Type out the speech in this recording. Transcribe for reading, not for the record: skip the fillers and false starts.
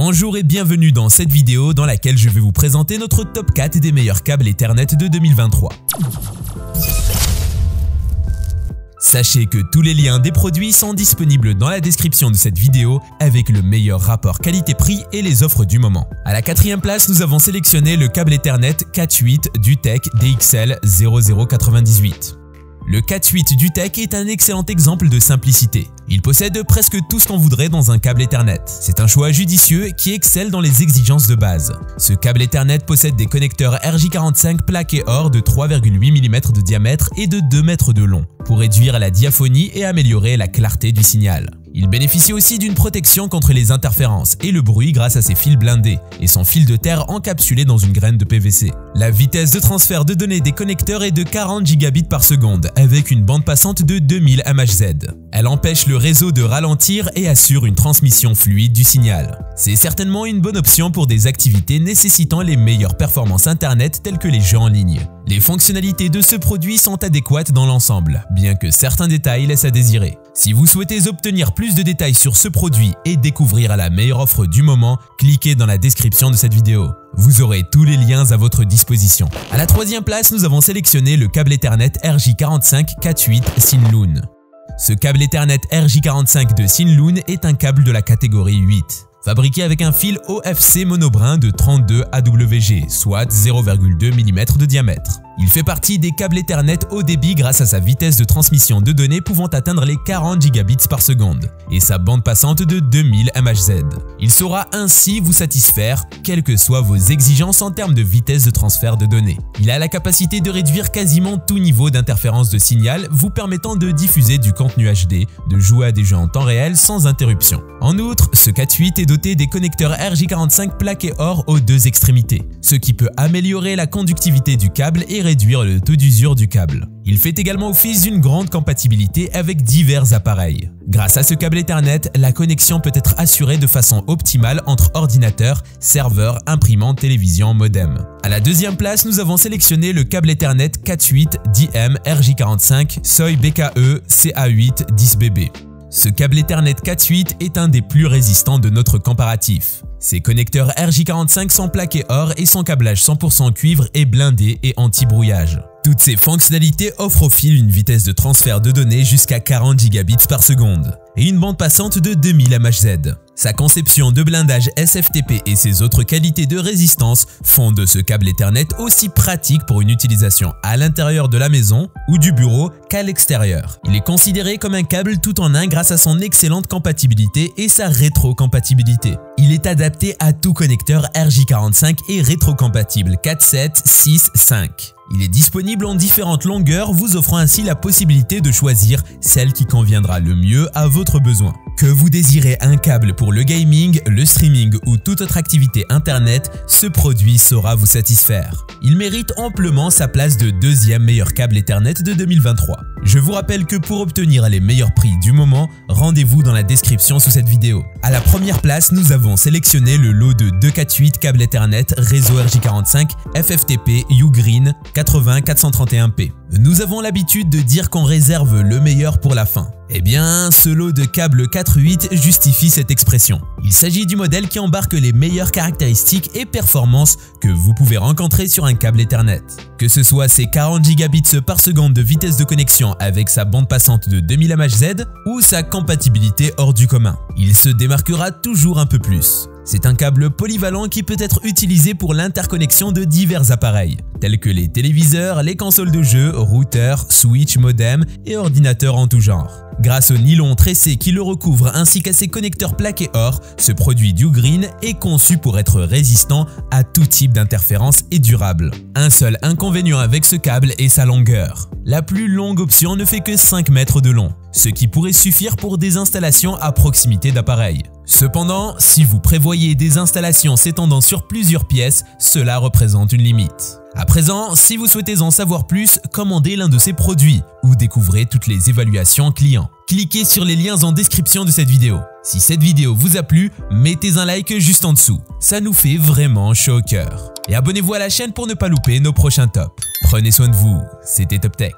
Bonjour et bienvenue dans cette vidéo dans laquelle je vais vous présenter notre top 4 des meilleurs câbles Ethernet de 2023. Sachez que tous les liens des produits sont disponibles dans la description de cette vidéo avec le meilleur rapport qualité-prix et les offres du moment. À la quatrième place, nous avons sélectionné le câble Ethernet Cat8 Dutech DXL 0098. Le Cat8 Dutech est un excellent exemple de simplicité. Il possède presque tout ce qu'on voudrait dans un câble Ethernet. C'est un choix judicieux qui excelle dans les exigences de base. Ce câble Ethernet possède des connecteurs RJ45 plaqués or de 3,8 mm de diamètre et de 2 mètres de long pour réduire la diaphonie et améliorer la clarté du signal. Il bénéficie aussi d'une protection contre les interférences et le bruit grâce à ses fils blindés et son fil de terre encapsulé dans une graine de PVC. La vitesse de transfert de données des connecteurs est de 40 gigabits par seconde avec une bande passante de 2000 mHz. Elle empêche le réseau de ralentir et assure une transmission fluide du signal. C'est certainement une bonne option pour des activités nécessitant les meilleures performances internet telles que les jeux en ligne. Les fonctionnalités de ce produit sont adéquates dans l'ensemble, bien que certains détails laissent à désirer. Si vous souhaitez obtenir plus de détails sur ce produit et découvrir la meilleure offre du moment, cliquez dans la description de cette vidéo. Vous aurez tous les liens à votre disposition. À la troisième place, nous avons sélectionné le câble Ethernet RJ45 Cat8 Sinloon. Ce câble Ethernet RJ45 de Sinloon est un câble de la catégorie 8. Fabriqué avec un fil OFC monobrin de 32 AWG, soit 0,2 mm de diamètre. Il fait partie des câbles Ethernet haut débit grâce à sa vitesse de transmission de données pouvant atteindre les 40 gigabits par seconde et sa bande passante de 2000 mHz. Il saura ainsi vous satisfaire, quelles que soient vos exigences en termes de vitesse de transfert de données. Il a la capacité de réduire quasiment tout niveau d'interférence de signal, vous permettant de diffuser du contenu HD, de jouer à des jeux en temps réel sans interruption. En outre, ce Cat8 est doté des connecteurs RJ45 plaqués or aux deux extrémités, ce qui peut améliorer la conductivité du câble et réduire le taux d'usure du câble. Il fait également office d'une grande compatibilité avec divers appareils. Grâce à ce câble Ethernet, la connexion peut être assurée de façon optimale entre ordinateur, serveur, imprimante, télévision, modem. À la deuxième place, nous avons sélectionné le câble Ethernet Cat8 DM RJ45 SOI BKE CA8 10BB. Ce câble Ethernet Cat8 est un des plus résistants de notre comparatif. Ses connecteurs RJ45 sont plaqués or et son câblage 100% cuivre est blindé et anti-brouillage. Toutes ces fonctionnalités offrent au fil une vitesse de transfert de données jusqu'à 40 gigabits par seconde et une bande passante de 2000 mHz. Sa conception de blindage SFTP et ses autres qualités de résistance font de ce câble Ethernet aussi pratique pour une utilisation à l'intérieur de la maison ou du bureau qu'à l'extérieur. Il est considéré comme un câble tout en un grâce à son excellente compatibilité et sa rétrocompatibilité. Il est adapté à tout connecteur RJ45 et rétrocompatible 4, 7, 6, 5. Il est disponible en différentes longueurs, vous offrant ainsi la possibilité de choisir celle qui conviendra le mieux à votre besoin. Que vous désirez un câble pour le gaming, le streaming ou toute autre activité internet, ce produit saura vous satisfaire. Il mérite amplement sa place de deuxième meilleur câble Ethernet de 2023. Je vous rappelle que pour obtenir les meilleurs prix du moment, rendez-vous dans la description sous cette vidéo. À la première place, nous avons sélectionné le lot de 2 Cat8 câbles Ethernet réseau RJ45 FFTP Ugreen 80-431P. Nous avons l'habitude de dire qu'on réserve le meilleur pour la fin. Eh bien, ce lot de câbles 4.8 justifie cette expression. Il s'agit du modèle qui embarque les meilleures caractéristiques et performances que vous pouvez rencontrer sur un câble Ethernet. Que ce soit ses 40 gigabits par seconde de vitesse de connexion avec sa bande passante de 2000 mHz ou sa compatibilité hors du commun, il se démarquera toujours un peu plus. C'est un câble polyvalent qui peut être utilisé pour l'interconnexion de divers appareils, tels que les téléviseurs, les consoles de jeux, routeurs, switch, modem et ordinateurs en tout genre. Grâce au nylon tressé qui le recouvre ainsi qu'à ses connecteurs plaqués or, ce produit Ugreen est conçu pour être résistant à tout type d'interférence et durable. Un seul inconvénient avec ce câble est sa longueur. La plus longue option ne fait que 5 mètres de long, ce qui pourrait suffire pour des installations à proximité d'appareils. Cependant, si vous prévoyez des installations s'étendant sur plusieurs pièces, cela représente une limite. À présent, si vous souhaitez en savoir plus, commandez l'un de ces produits ou découvrez toutes les évaluations clients. Cliquez sur les liens en description de cette vidéo. Si cette vidéo vous a plu, mettez un like juste en dessous. Ça nous fait vraiment chaud au cœur. Et abonnez-vous à la chaîne pour ne pas louper nos prochains tops. Prenez soin de vous, c'était Top Tech.